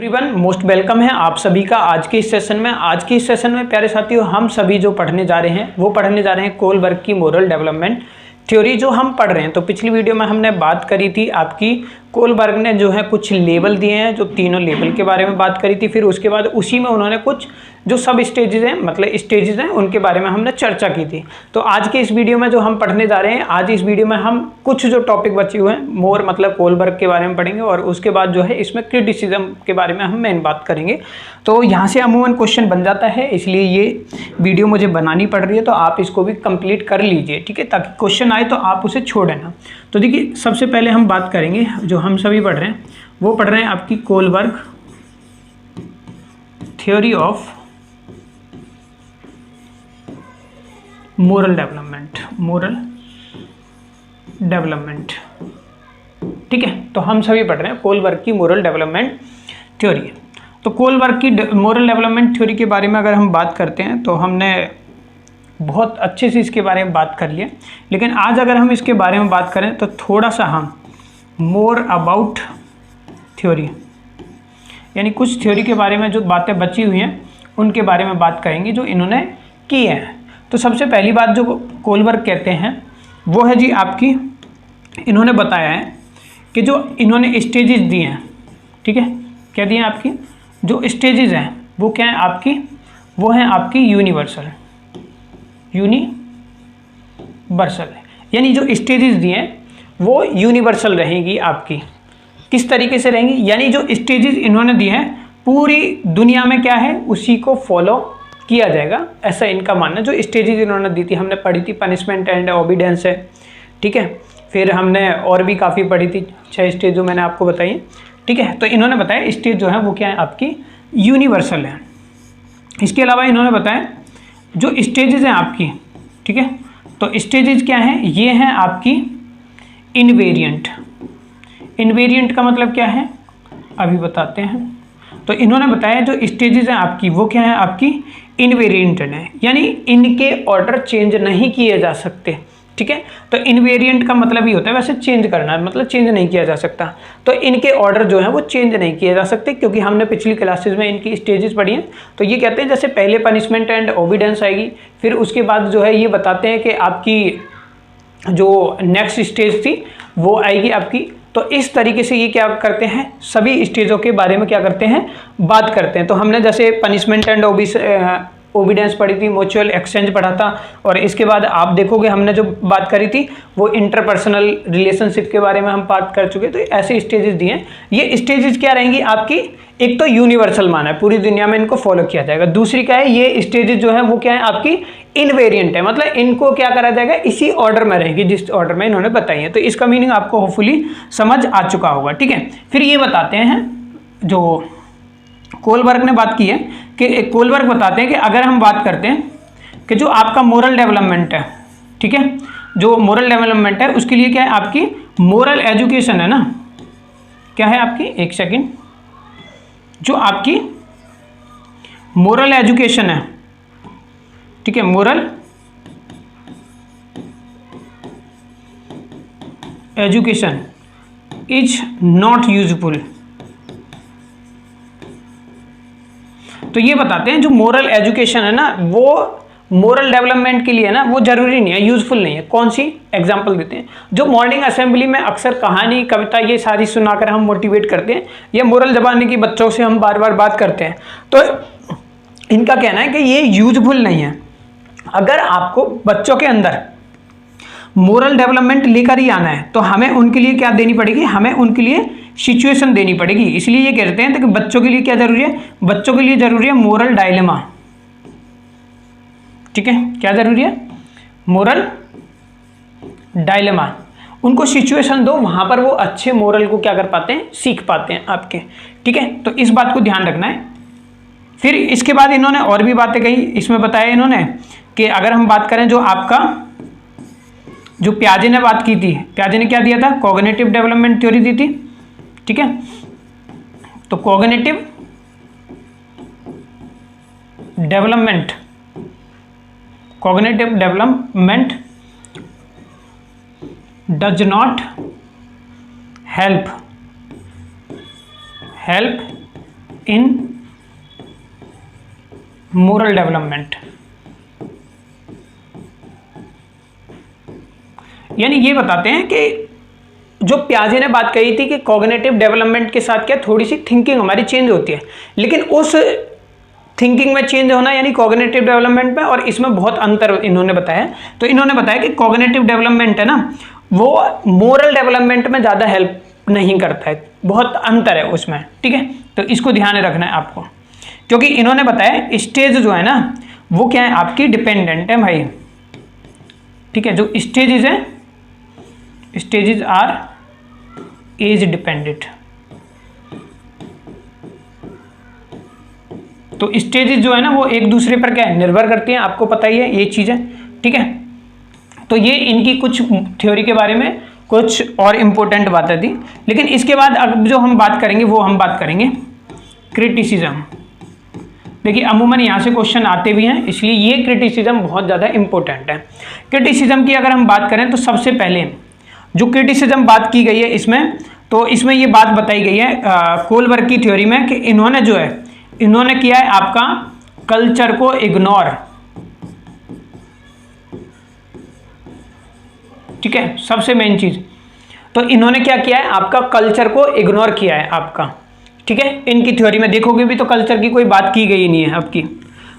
Everyone most welcome है आप सभी का आज के इस सेशन में प्यारे साथियों हम सभी जो पढ़ने जा रहे हैं वो पढ़ने जा रहे हैं कोलबर्ग की मोरल डेवलपमेंट थ्योरी जो हम पढ़ रहे हैं। तो पिछली वीडियो में हमने बात करी थी आपकी कोलबर्ग ने जो है कुछ लेवल दिए हैं, जो तीनों लेवल के बारे में बात करी थी। फिर उसके बाद उसी में उन्होंने कुछ जो सब स्टेजेस हैं मतलब स्टेजेस हैं उनके बारे में हमने चर्चा की थी। तो आज के इस वीडियो में जो हम पढ़ने जा रहे हैं, आज इस वीडियो में हम कुछ जो टॉपिक बचे हुए हैं मोर मतलब कोलबर्ग के बारे में पढ़ेंगे और उसके बाद जो है इसमें क्रिटिसिज्म के बारे में हम मेन बात करेंगे। तो यहाँ से अमूमन क्वेश्चन बन जाता है, इसलिए ये वीडियो मुझे बनानी पड़ रही है, तो आप इसको भी कंप्लीट कर लीजिए, ठीक है, ताकि क्वेश्चन आए तो आप उसे छोड़ें ना। तो देखिए सबसे पहले हम बात करेंगे जो हम सभी पढ़ रहे हैं, वो पढ़ रहे हैं आपकी Kohlberg theory of moral development, ठीक है। तो हम सभी पढ़ रहे हैं कोलबर्ग की मोरल डेवलपमेंट थ्योरी। तो कोलबर्ग की मोरल डेवलपमेंट थ्योरी के बारे में अगर हम बात करते हैं तो हमने बहुत अच्छे से इसके बारे में बात कर लिया, लेकिन आज अगर हम इसके बारे में बात करें तो थोड़ा सा हम मोर अबाउट थ्योरी यानी कुछ थ्योरी के बारे में जो बातें बची हुई हैं उनके बारे में बात करेंगे जो इन्होंने की है। तो सबसे पहली बात जो कोलबर्ग कहते हैं वो है जी आपकी, इन्होंने बताया है कि जो इन्होंने स्टेजेस दिए हैं, ठीक है, क्या दिए हैं आपकी जो स्टेजेस हैं वो क्या है आपकी, वो हैं आपकी यूनिवर्सल यानी जो स्टेजेस दिए हैं वो यूनिवर्सल रहेंगी आपकी। किस तरीके से रहेंगी, यानी जो स्टेजेस इन्होंने दिए हैं पूरी दुनिया में क्या है उसी को फॉलो किया जाएगा, ऐसा इनका मानना। जो स्टेजेस इन्होंने दी थी हमने पढ़ी थी, पनिशमेंट एंड ओबीडियंस है, ठीक है। फिर हमने और भी काफ़ी पढ़ी थी 6 स्टेज जो मैंने आपको बताई, ठीक है। तो इन्होंने बताया स्टेज जो है वो क्या है आपकी यूनिवर्सल है। इसके अलावा इन्होंने बताया जो स्टेजेस हैं आपकी, ठीक है, तो स्टेजेस क्या हैं, ये हैं आपकी इनवेरिएंट का मतलब क्या है अभी बताते हैं। तो इन्होंने बताया जो स्टेजेस हैं आपकी वो क्या है आपकी इनवेरिएंट है, यानी इनके ऑर्डर चेंज नहीं किए जा सकते, ठीक है। तो इनवेरिएंट का मतलब ही होता है वैसे चेंज करना, मतलब चेंज नहीं किया जा सकता। तो इनके ऑर्डर जो है वो चेंज नहीं किए जा सकते, क्योंकि हमने पिछली क्लासेस में इनकी स्टेजेस पढ़ी हैं। तो ये कहते हैं जैसे पहले पनिशमेंट एंड ओबीडियंस आएगी, फिर उसके बाद जो है ये बताते हैं कि आपकी जो नेक्स्ट स्टेज थी वो आएगी आपकी। तो इस तरीके से ये क्या करते हैं, सभी स्टेजों के बारे में क्या करते हैं बात करते हैं। तो हमने जैसे पनिशमेंट एंड ओबीडियंस पढ़ी थी, म्यूचुअल एक्सचेंज पढ़ा था, और इसके बाद आप देखोगे हमने जो बात करी थी वो इंटरपर्सनल रिलेशनशिप के बारे में हम बात कर चुके। तो ऐसे स्टेजेस दिए हैं। ये स्टेजेस क्या रहेंगी आपकी, एक तो यूनिवर्सल माना है, पूरी दुनिया में इनको फॉलो किया जाएगा। दूसरी क्या है, ये स्टेजेस जो है वो क्या है आपकी इनवेरिएंट है, मतलब इनको क्या करा जाएगा इसी ऑर्डर में रहेगी जिस ऑर्डर में इन्होंने बताई है। तो इसका मीनिंग आपको होपफुली समझ आ चुका होगा, ठीक है। फिर ये बताते हैं जो कोलबर्ग ने बात की है कि कोलबर्ग बताते हैं कि अगर हम बात करते हैं कि जो आपका मोरल डेवलपमेंट है, ठीक है, जो मोरल डेवलपमेंट है उसके लिए क्या है आपकी मोरल एजुकेशन है ना, क्या है आपकी, एक सेकंड, जो आपकी मोरल एजुकेशन है, ठीक है, moral education is not useful. तो ये बताते हैं जो मोरल एजुकेशन है ना वो मोरल डेवलपमेंट के लिए है ना वो जरूरी नहीं है, यूजफुल नहीं है। कौन सी एग्जांपल देते हैं, जो मॉर्निंग असेंबली में अक्सर कहानी कविता ये सारी सुनाकर हम मोटिवेट करते हैं, या मोरल जबानी की बच्चों से हम बार बार बात करते हैं, तो इनका कहना है कि ये यूजफुल नहीं है। अगर आपको बच्चों के अंदर मोरल डेवलपमेंट लेकर ही आना है तो हमें उनके लिए क्या देनी पड़ेगी, हमें उनके लिए सिचुएशन देनी पड़ेगी। इसलिए ये कहते हैं कि बच्चों के लिए क्या जरूरी है, बच्चों के लिए जरूरी है मोरल डायलेमा, ठीक है, क्या जरूरी है मोरल डायलेमा। उनको सिचुएशन दो, वहां पर वो अच्छे मोरल को क्या कर पाते हैं, सीख पाते हैं आपके, ठीक है। तो इस बात को ध्यान रखना है। फिर इसके बाद इन्होंने और भी बातें कही, इसमें बताया इन्होंने कि अगर हम बात करें जो आपका जो प्याजे ने बात की थी, प्याजे ने क्या दिया था, कॉग्निटिव डेवलपमेंट थ्योरी दी थी, ठीक है। तो cognitive development does not help in moral development, यानी ये बताते हैं कि जो पियाजे ने बात कही थी कि कॉग्निटिव डेवलपमेंट के साथ क्या थोड़ी सी थिंकिंग हमारी चेंज होती है, लेकिन उस थिंकिंग में चेंज होना यानी कॉग्निटिव डेवलपमेंट में और इसमें बहुत अंतर इन्होंने बताया। तो इन्होंने बताया कि कॉग्निटिव डेवलपमेंट है ना, वो मोरल डेवलपमेंट में ज़्यादा हेल्प नहीं करता है, बहुत अंतर है उसमें, ठीक है। तो इसको ध्यान रखना है आपको, क्योंकि इन्होंने बताया स्टेज जो है ना वो क्या है आपकी डिपेंडेंट है भाई, ठीक है। जो स्टेजेस है, स्टेजेस आर एज डिपेंडेंट। तो स्टेजेस जो है ना वो एक दूसरे पर क्या है निर्भर करती हैं, आपको पता ही है ये चीज़ें, ठीक है। तो ये इनकी कुछ थ्योरी के बारे में कुछ और इम्पोर्टेंट बातें थी। लेकिन इसके बाद अब जो हम बात करेंगे वो हम बात करेंगे क्रिटिसिज्म। देखिए अमूमन यहाँ से क्वेश्चन आते भी हैं, इसलिए ये क्रिटिसिज्म बहुत ज़्यादा इम्पोर्टेंट है। क्रिटिसिज्म की अगर हम बात करें तो सबसे पहले जो क्रिटिसिज्म बात की गई है इसमें, तो इसमें ये बात बताई गई है कोलबर्ग की थ्योरी में कि इन्होंने जो है इन्होंने किया है आपका कल्चर को इग्नोर, ठीक है, सबसे मेन चीज। तो इन्होंने क्या किया है आपका कल्चर को इग्नोर किया है आपका, ठीक है। इनकी थ्योरी में देखोगे भी तो कल्चर की कोई बात की गई नहीं है आपकी।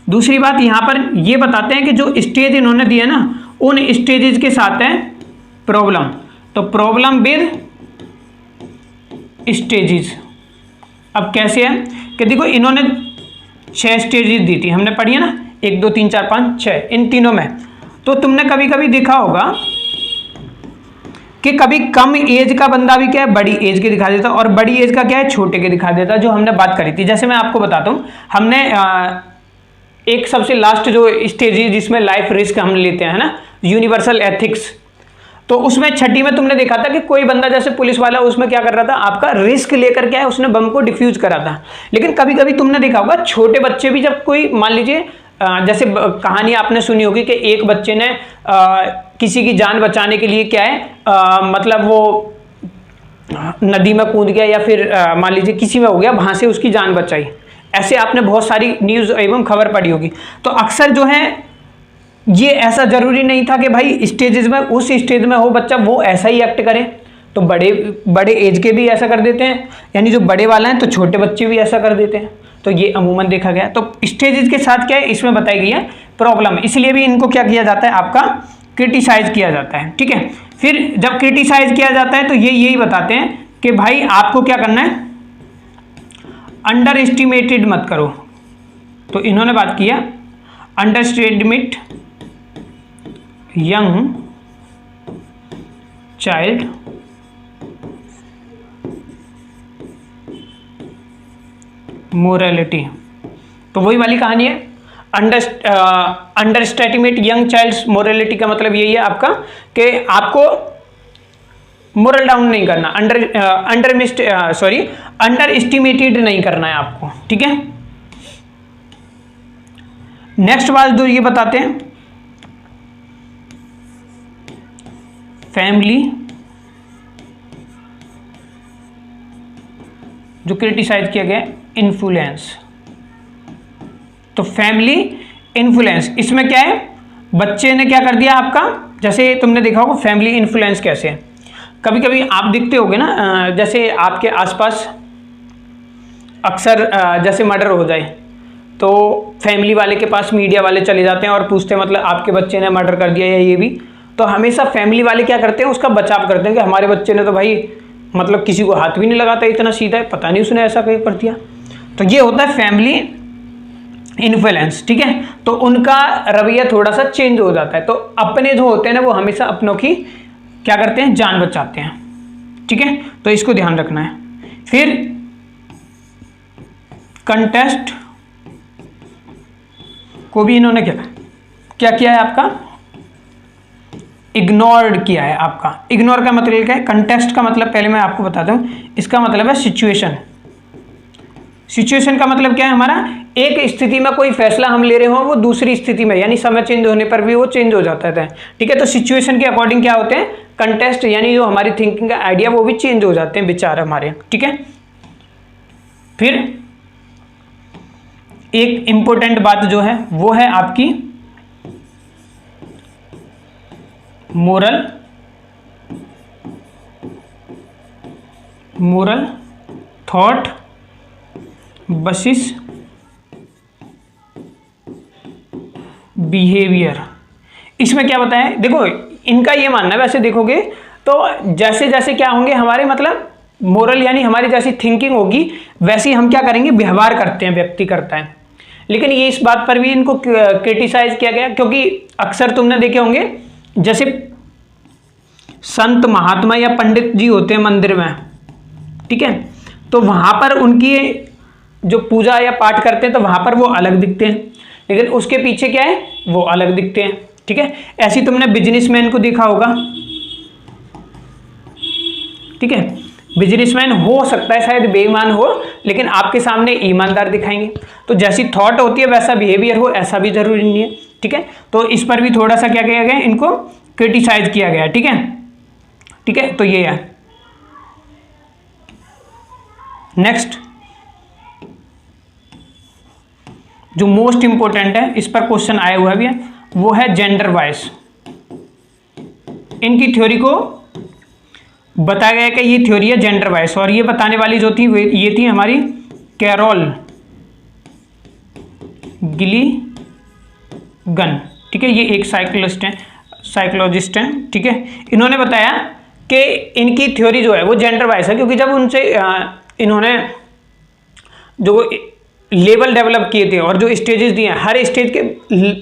दूसरी बात यहां पर ये बताते हैं कि जो स्टेज इन्होंने दिया ना उन स्टेजेस के साथ है प्रॉब्लम, तो प्रॉब्लम विद स्टेजेस। अब कैसे है कि देखो इन्होंने 6 स्टेजेस दी थी, हमने पढ़ी है ना, 1 2 3 4 5 6, इन तीनों में। तो तुमने कभी कभी देखा होगा कि कभी कम एज का बंदा भी क्या है बड़ी एज के दिखा देता और बड़ी एज का क्या है छोटे के दिखा देता, जो हमने बात करी थी। जैसे मैं आपको बताता हूँ, हमने एक सबसे लास्ट जो स्टेज है जिसमें लाइफ रिस्क हम लेते हैं ना, यूनिवर्सल एथिक्स, तो उसमें 6ठी में तुमने देखा था कि कोई बंदा जैसे पुलिस वाला उसमें क्या कर रहा था आपका रिस्क लेकर क्या है उसने बम को डिफ्यूज करा था। लेकिन कभी कभी तुमने देखा होगा छोटे बच्चे भी जब कोई मान लीजिए जैसे कहानी आपने सुनी होगी कि एक बच्चे ने किसी की जान बचाने के लिए क्या है मतलब वो नदी में कूद गया या फिर मान लीजिए किसी में हो गया, वहां से उसकी जान बचाई। ऐसे आपने बहुत सारी न्यूज एवं खबर पढ़ी होगी। तो अक्सर जो है ये ऐसा जरूरी नहीं था कि भाई स्टेजेस में उस स्टेज में हो बच्चा वो ऐसा ही एक्ट करे, तो बड़े एज के भी ऐसा कर देते हैं, यानी जो बड़े वाला है तो छोटे बच्चे भी ऐसा कर देते हैं। तो ये अमूमन देखा गया। तो स्टेजेस के साथ क्या है इसमें बताई गई है प्रॉब्लम, इसलिए भी इनको क्या किया जाता है आपका क्रिटिसाइज किया जाता है, ठीक है। फिर जब क्रिटिसाइज किया जाता है तो ये यही बताते हैं कि भाई आपको क्या करना है, अंडर एस्टिमेटेड मत करो। तो इन्होंने बात किया under estimate young child morality. तो वही वाली कहानी है, under estimate young child's morality का मतलब यही है आपका कि आपको मोरल डाउन नहीं करना, अंडर एस्टिमेटेड नहीं करना है आपको, ठीक है। नेक्स्ट बात जो ये बताते हैं फैमिली जो क्रिटिसाइज किया गया इन्फ्लुएंस। तो फैमिली इन्फ्लुएंस इसमें क्या है, बच्चे ने क्या कर दिया आपका, जैसे तुमने देखा होगा फैमिली इन्फ्लुएंस कैसे है। कभी कभी आप दिखते होगे ना जैसे आपके आसपास अक्सर जैसे मर्डर हो जाए तो फैमिली वाले के पास मीडिया वाले चले जाते हैं और पूछते हैं मतलब आपके बच्चे ने मर्डर कर दिया या ये भी। तो हमेशा फैमिली वाले क्या करते हैं उसका बचाव करते हैं कि हमारे बच्चे ने तो भाई मतलब किसी को हाथ भी नहीं लगाता, इतना सीधा है, पता नहीं उसने ऐसा कहीं कर दिया। तो ये होता है फैमिली इन्फ्लुएंस, ठीक है। तो उनका रवैया थोड़ा सा चेंज हो जाता है। तो अपने जो होते हैं ना वो हमेशा अपनों की क्या करते हैं जान बचाते हैं, ठीक है। तो इसको ध्यान रखना है। फिर कंटेस्ट को भी इन्होंने क्या किया है आपका इग्नोर्ड किया है आपका। इग्नोर का मतलब क्या है, कंटेस्ट का मतलब पहले मैं आपको बताता हूं, इसका मतलब है सिचुएशन। सिचुएशन का मतलब क्या है हमारा, एक स्थिति में कोई फैसला हम ले रहे हो वो दूसरी स्थिति में यानी समय चेंज होने पर भी वो चेंज हो जाता है, ठीक है। तो सिचुएशन के अकॉर्डिंग क्या होते हैं कंटेस्ट, यानी जो हमारी थिंकिंग का आइडिया वो भी चेंज हो जाते हैं विचार हमारे, ठीक है। फिर एक इंपॉर्टेंट बात जो है वो है आपकी मोरल थॉट वर्सेस बिहेवियर। इसमें क्या बताया, देखो इनका ये मानना है, वैसे देखोगे तो जैसे जैसे क्या होंगे हमारे मतलब मोरल यानी हमारी जैसी थिंकिंग होगी वैसे ही हम क्या करेंगे, व्यवहार करते हैं, व्यक्ति करता है। लेकिन ये इस बात पर भी इनको क्रिटिसाइज किया गया, क्योंकि अक्सर तुमने देखे होंगे जैसे संत महात्मा या पंडित जी होते हैं मंदिर में, ठीक है, तो वहां पर उनकी जो पूजा या पाठ करते हैं तो वहां पर वो अलग दिखते हैं, लेकिन उसके पीछे क्या है वो अलग दिखते हैं, ठीक है। ऐसी तुमने बिजनेसमैन को देखा होगा, ठीक है, बिजनेसमैन हो सकता है शायद बेईमान हो लेकिन आपके सामने ईमानदार दिखाएंगे। तो जैसी थॉट होती है वैसा बिहेवियर हो ऐसा भी जरूरी नहीं है, ठीक है। तो इस पर भी थोड़ा सा क्या किया गया, इनको क्रिटिसाइज किया गया, ठीक है, ठीक है। तो ये है नेक्स्ट जो मोस्ट इंपॉर्टेंट है, इस पर क्वेश्चन आया हुआ भी है, वो है जेंडर वाइज। इनकी थ्योरी को बताया गया कि ये थ्योरी है जेंडर वाइज, और ये बताने वाली जो थी ये थी हमारी कैरोल गिलिगन, ठीक है। ये एक साइकोलॉजिस्ट हैं, ठीक है। इन्होंने बताया कि इनकी थ्योरी जो है वो जेंडर वाइज है, क्योंकि जब उनसे इन्होंने जो लेवल डेवलप किए थे और जो स्टेजेस दिए हैं, हर स्टेज के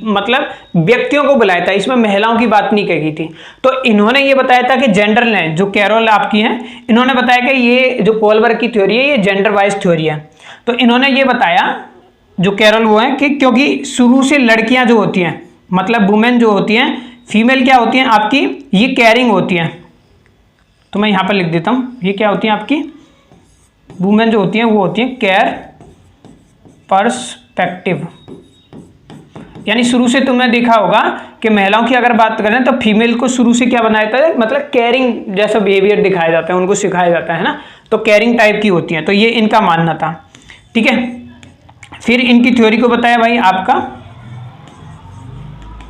मतलब व्यक्तियों को बुलाया था, इसमें महिलाओं की बात नहीं कही थी। तो इन्होंने ये बताया था कि जेंडर ने जो कैरोल आपकी हैं, इन्होंने बताया कि ये जो कोलबर्ग की थ्योरी है ये जेंडर वाइज थ्योरी है। तो इन्होंने ये बताया जो कैरोल वो है कि क्योंकि शुरू से लड़कियां जो होती हैं मतलब वुमेन जो होती हैं, फीमेल क्या होती हैं आपकी, ये केयरिंग होती हैं। तो मैं यहाँ पर लिख देता हूँ, ये क्या होती हैं आपकी वुमेन जो होती हैं वो होती हैं केयर पर्सपेक्टिव, यानी शुरू से तुमने देखा होगा कि महिलाओं की अगर बात करें तो फीमेल को शुरू से क्या बनाया जाता है, मतलब केयरिंग जैसा बिहेवियर दिखाया जाता है, उनको सिखाया जाता है ना, तो केयरिंग टाइप की होती हैं। तो ये इनका मानना था, ठीक है। फिर इनकी थ्योरी को बताया भाई आपका,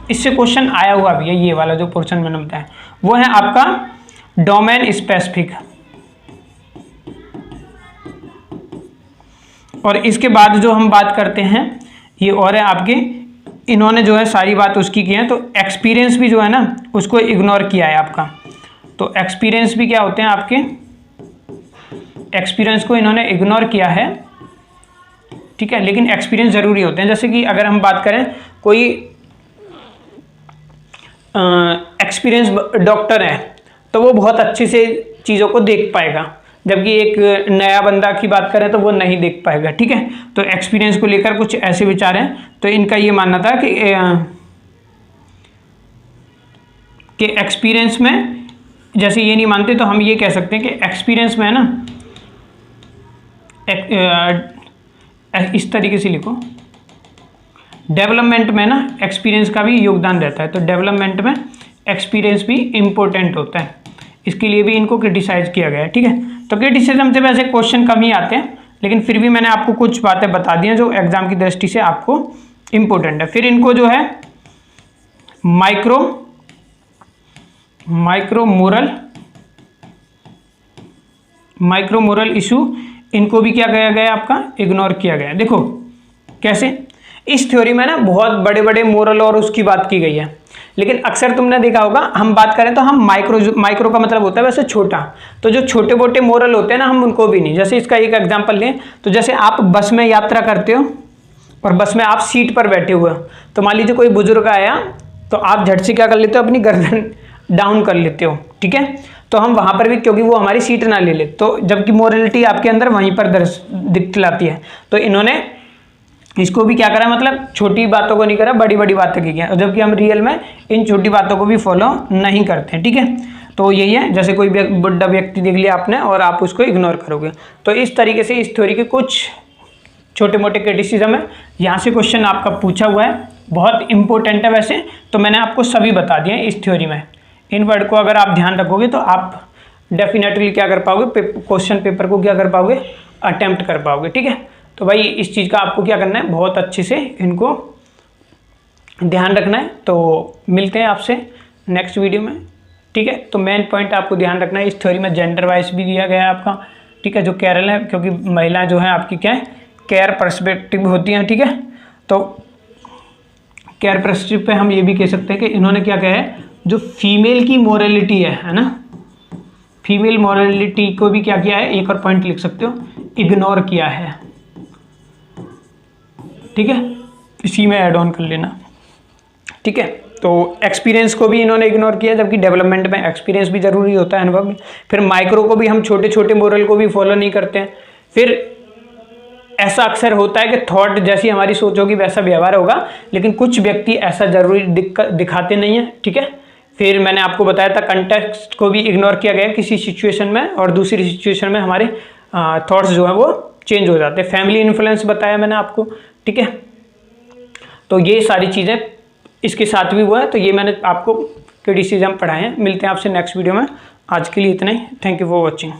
इससे क्वेश्चन आया हुआ भी है, ये वाला जो पोर्शन मैंने बताया वो है आपका डोमेन स्पेसिफिक। और इसके बाद जो हम बात करते हैं ये और है आपके, इन्होंने जो है सारी बात उसकी की है, तो एक्सपीरियंस भी जो है ना उसको इग्नोर किया है आपका। तो एक्सपीरियंस भी क्या होते हैं आपके, एक्सपीरियंस को इन्होंने इग्नोर किया है, ठीक है, लेकिन एक्सपीरियंस जरूरी होते हैं। जैसे कि अगर हम बात करें कोई एक्सपीरियंस डॉक्टर है तो वो बहुत अच्छे से चीज़ों को देख पाएगा, जबकि एक नया बंदा की बात करें तो वो नहीं देख पाएगा, ठीक है। तो एक्सपीरियंस को लेकर कुछ ऐसे विचार हैं। तो इनका ये मानना था कि एक्सपीरियंस में जैसे ये नहीं मानते तो हम ये कह सकते हैं कि एक्सपीरियंस में है ना इस तरीके से लिखो, डेवलपमेंट में ना एक्सपीरियंस का भी योगदान रहता है। तो डेवलपमेंट में एक्सपीरियंस भी इम्पोर्टेंट होता है, इसके लिए भी इनको क्रिटिसाइज किया गया है, ठीक है। तो क्रिटिसिज्म से वैसे क्वेश्चन कम ही आते हैं, लेकिन फिर भी मैंने आपको कुछ बातें बता दी हैं जो एग्जाम की दृष्टि से आपको इम्पोर्टेंट है। फिर इनको जो है माइक्रो मोरल इशू, इनको भी क्या किया गया आपका, इग्नोर किया गया। देखो कैसे, इस थ्योरी में ना बहुत बड़े बड़े मोरल और उसकी बात की गई है, लेकिन अक्सर तुमने देखा होगा हम बात करें तो हम माइक्रो का मतलब होता है वैसे छोटा, तो जो छोटे मोटे मोरल होते हैं ना हम उनको भी नहीं। जैसे इसका एक एग्जांपल लें तो जैसे आप बस में यात्रा करते हो और बस में आप सीट पर बैठे हुए हो, तो मान लीजिए कोई बुजुर्ग आया तो आप झट से क्या कर लेते हो, अपनी गर्दन डाउन कर लेते हो, ठीक है। तो हम वहाँ पर भी क्योंकि वो हमारी सीट ना ले ले, तो जबकि मोरलिटी आपके अंदर वहीं पर दिखलाती है। तो इन्होंने इसको भी क्या करा, मतलब छोटी बातों को नहीं करा, बड़ी बड़ी बातें की है, जबकि हम रियल में इन छोटी बातों को भी फॉलो नहीं करते हैं, ठीक है। तो यही है, जैसे कोई बुढ़ा व्यक्ति देख लिया आपने और आप उसको इग्नोर करोगे। तो इस तरीके से इस थ्योरी के कुछ छोटे मोटे क्रिटिसिज्म है। यहाँ से क्वेश्चन आपका पूछा हुआ है, बहुत इंपॉर्टेंट है वैसे, तो मैंने आपको सभी बता दिए इस थ्योरी में। इन वर्ड को अगर आप ध्यान रखोगे तो आप डेफिनेटली क्या कर पाओगे, क्वेश्चन पेपर को क्या कर पाओगे, अटेम्प्ट कर पाओगे, ठीक है। तो भाई इस चीज़ का आपको क्या करना है, बहुत अच्छे से इनको ध्यान रखना है। तो मिलते हैं आपसे नेक्स्ट वीडियो में, ठीक है। तो मेन पॉइंट आपको ध्यान रखना है, इस थ्योरी में जेंडर वाइज भी दिया गया है आपका, ठीक है, जो कैरल है, क्योंकि महिला जो है आपकी क्या है, केयर पर्सपेक्टिव होती हैं, ठीक है। तो केयर पर्सपेक्टिव पे हम ये भी कह सकते हैं कि इन्होंने क्या कहा है, जो फीमेल की मोरलिटी है ना, फीमेल मोरलिटी को भी क्या किया है, एक और पॉइंट लिख सकते हो, इग्नोर किया है, ठीक है, इसी में ऐड ऑन कर लेना, ठीक है। तो एक्सपीरियंस को भी इन्होंने इग्नोर किया, जबकि डेवलपमेंट में एक्सपीरियंस भी जरूरी होता है, अनुभव में। फिर माइक्रो को भी हम छोटे छोटे मोरल को भी फॉलो नहीं करते हैं। फिर ऐसा अक्सर होता है कि थॉट जैसी हमारी सोच होगी वैसा व्यवहार होगा, लेकिन कुछ व्यक्ति ऐसा जरूरी दिखाते नहीं है, ठीक है। फिर मैंने आपको बताया था कंटेक्स्ट को भी इग्नोर किया गया किसी सिचुएशन में, और दूसरी सिचुएशन में हमारे थॉट्स जो है वो चेंज हो जाते हैं। फैमिली इन्फ्लुएंस बताया मैंने आपको, ठीक है। तो ये सारी चीज़ें इसके साथ भी हुआ है। तो ये मैंने आपको क्रिटिसिज्म पढ़ाए हैं। मिलते हैं आपसे नेक्स्ट वीडियो में, आज के लिए इतना ही। Thank you for watching.